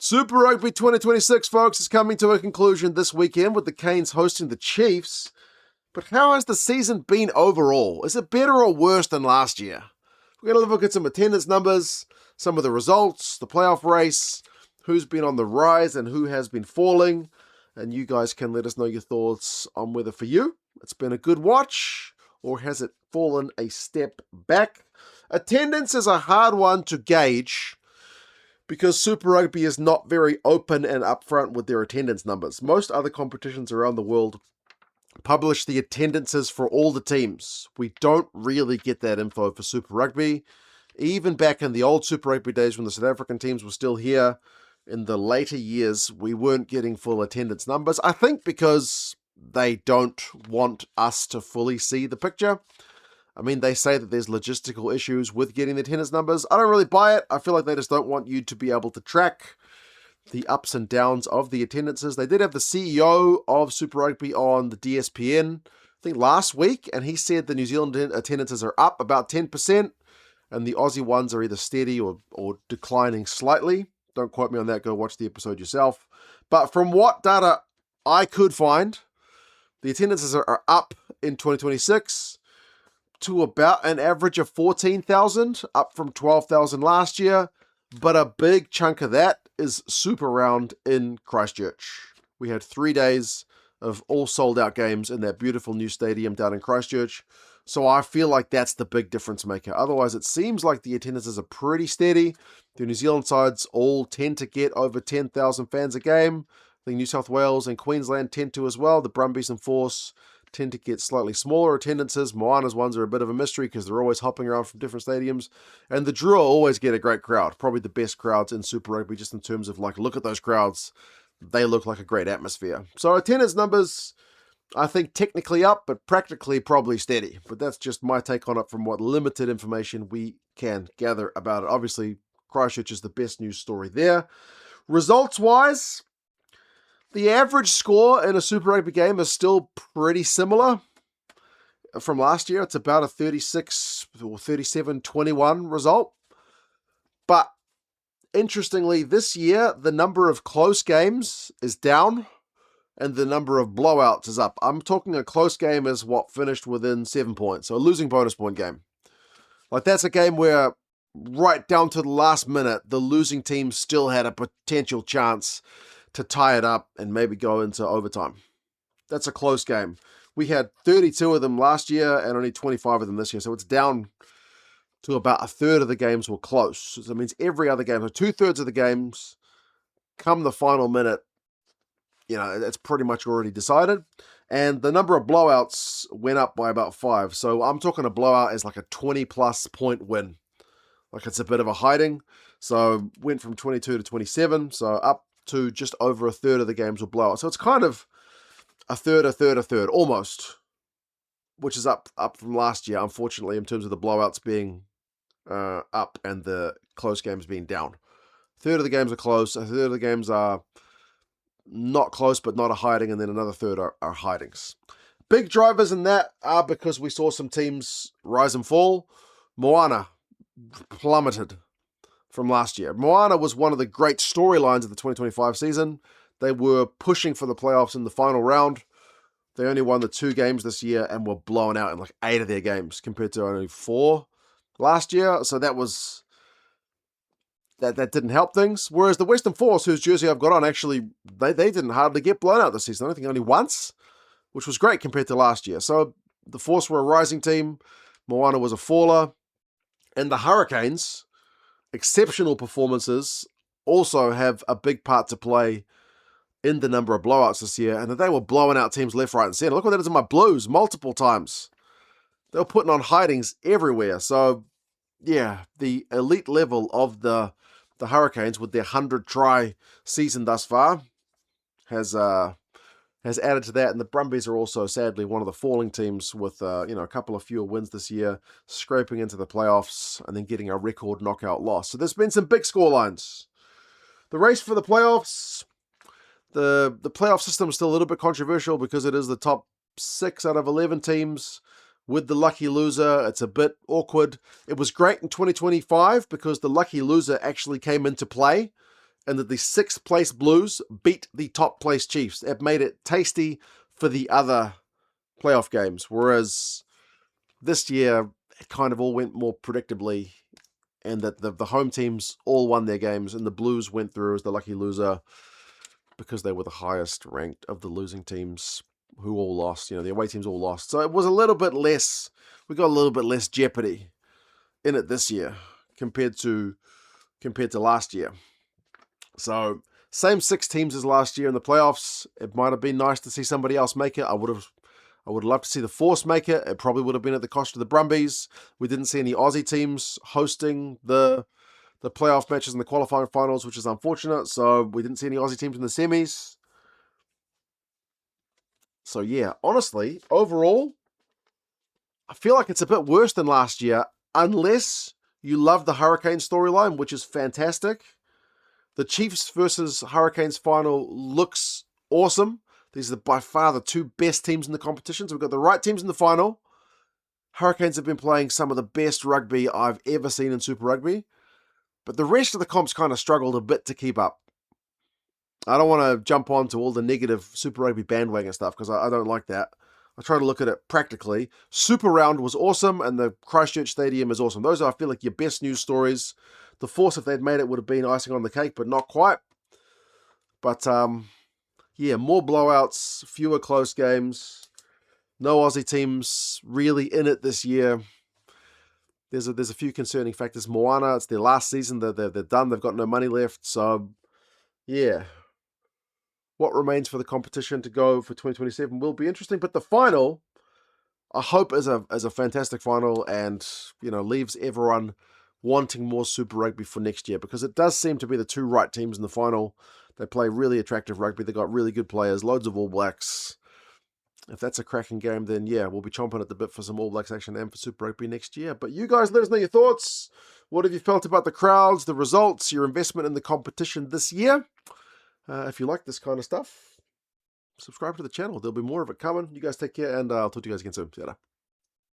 Super Rugby 2026, folks, is coming to a conclusion this weekend with the Canes hosting the Chiefs. But how has the season been overall? Is it better or worse than last year? We're going to look at some attendance numbers, some of the results, the playoff race, who's been on the rise and who has been falling. And you guys can let us know your thoughts on whether for you it's been a good watch or has it fallen a step back. Attendance is a hard one to gauge because Super Rugby is not very open and upfront with their attendance numbers. Most other competitions around the world publish the attendances for all the teams. We don't really get that info for Super Rugby. Even back in the old Super Rugby days when the South African teams were still here, in the later years, we weren't getting full attendance numbers. I think because they don't want us to fully see the picture. I mean, they say that there's logistical issues with getting the attendance numbers. I don't really buy it. I feel like they just don't want you to be able to track the ups and downs of the attendances. They did have the CEO of Super Rugby on the DSPN, I think last week, and he said the New Zealand attendances are up about 10%, and the Aussie ones are either steady or declining slightly. Don't quote me on that. Go watch the episode yourself. But from what data I could find, the attendances are up in 2026 to about an average of 14,000, up from 12,000 last year. But a big chunk of that is Super Round in Christchurch. We had 3 days of all sold out games in that beautiful new stadium down in Christchurch. So I feel like that's the big difference maker. Otherwise, it seems like the attendances are pretty steady. The New Zealand sides all tend to get over 10,000 fans a game. I think New South Wales and Queensland tend to as well. The Brumbies and Force tend to get slightly smaller attendances. Moana's ones are a bit of a mystery because they're always hopping around from different stadiums. And the Drua always get a great crowd. Probably the best crowds in Super Rugby, just in terms of like, look at those crowds. They look like a great atmosphere. So attendance numbers, I think technically up, but practically probably steady. But that's just my take on it from what limited information we can gather about it. Obviously, Christchurch is the best news story there. Results-wise, the average score in a Super Rugby game is still pretty similar from last year. It's about a 36 or 37-21 result. But interestingly, this year, the number of close games is down and the number of blowouts is up. I'm talking a close game is what finished within 7 points. So a losing bonus point game. Like that's a game where right down to the last minute, the losing team still had a potential chance to tie it up and maybe go into overtime. That's a close game. We had 32 of them last year and only 25 of them this year. So it's down to about a third of the games were close. So that means every other game, so 2/3 of the games, come the final minute, it's pretty much already decided. And the number of blowouts went up by about 5. So I'm talking a blowout as like a 20-plus point win. Like it's a bit of a hiding. So went from 22 to 27. So up to just over a third of the games were blowouts. So it's kind of a third, almost, which is up from last year, unfortunately, in terms of the blowouts being up and the close games being down. A third of the games are close. A third of the games are not close, but not a hiding. And then another third are hidings. Big drivers in that are because we saw some teams rise and fall. Moana plummeted from last year. Moana was one of the great storylines of the 2025 season. They were pushing for the playoffs in the final round. They only won the 2 games this year and were blown out in like 8 of their games compared to only 4 last year. So that didn't help things. Whereas the Western Force, whose jersey I've got on, actually, they didn't hardly get blown out this season. I don't think only once, which was great compared to last year. So the Force were a rising team. Moana was a faller. And the Hurricanes, exceptional performances, also have a big part to play in the number of blowouts this year. And they were blowing out teams left, right, and center. Look what that is in my Blues multiple times. They were putting on hidings everywhere. So, yeah, the elite level of the Hurricanes with their 100-try season thus far has added to that. And the Brumbies are also, sadly, one of the falling teams with a couple of fewer wins this year, scraping into the playoffs and then getting a record knockout loss. So there's been some big scorelines. The race for the playoffs, the playoff system is still a little bit controversial because it is the top 6 out of 11 teams with the lucky loser. It's a bit awkward. It was great in 2025 because the lucky loser actually came into play and that the 6th place Blues beat the top place Chiefs. It made it tasty for the other playoff games, whereas this year it kind of all went more predictably, and that the home teams all won their games, and the Blues went through as the lucky loser because they were the highest ranked of the losing teams who all lost. The away teams all lost. So it was a little bit less, we got a little bit less jeopardy in it this year compared to last year. So same 6 teams as last year in the playoffs. It might have been nice to see somebody else make it. I would have loved to see the Force make it. It probably would have been at the cost of the Brumbies. We didn't see any Aussie teams hosting the playoff matches in the qualifying finals, which is unfortunate. So we didn't see any Aussie teams in the semis. So yeah, honestly, overall, I feel like it's a bit worse than last year, unless you love the Hurricane storyline, which is fantastic. The Chiefs versus Hurricanes final looks awesome. These are by far the 2 best teams in the competition. So we've got the right teams in the final. Hurricanes have been playing some of the best rugby I've ever seen in Super Rugby. But the rest of the comps kind of struggled a bit to keep up. I don't want to jump on to all the negative Super Rugby bandwagon stuff because I don't like that. I try to look at it practically. Super Round was awesome, and the Christchurch Stadium is awesome. Those are, I feel like, your best news stories. The Force, if they'd made it, would have been icing on the cake, but not quite. But, yeah, more blowouts, fewer close games. No Aussie teams really in it this year. There's a few concerning factors. Moana, it's their last season. They're done. They've got no money left. So, yeah. What remains for the competition to go for 2027 will be interesting. But the final, I hope, is a fantastic final and, leaves everyone wanting more Super Rugby for next year, because it does seem to be the 2 right teams in the final. They play really attractive rugby. They've got really good players, loads of All Blacks. If that's a cracking game, then yeah, we'll be chomping at the bit for some All Blacks action and for Super Rugby next year. But you guys, let us know your thoughts. What have you felt about the crowds, the results, your investment in the competition this year? If you like this kind of stuff, subscribe to the channel. There'll be more of it coming. You guys take care, and I'll talk to you guys again soon. See you later.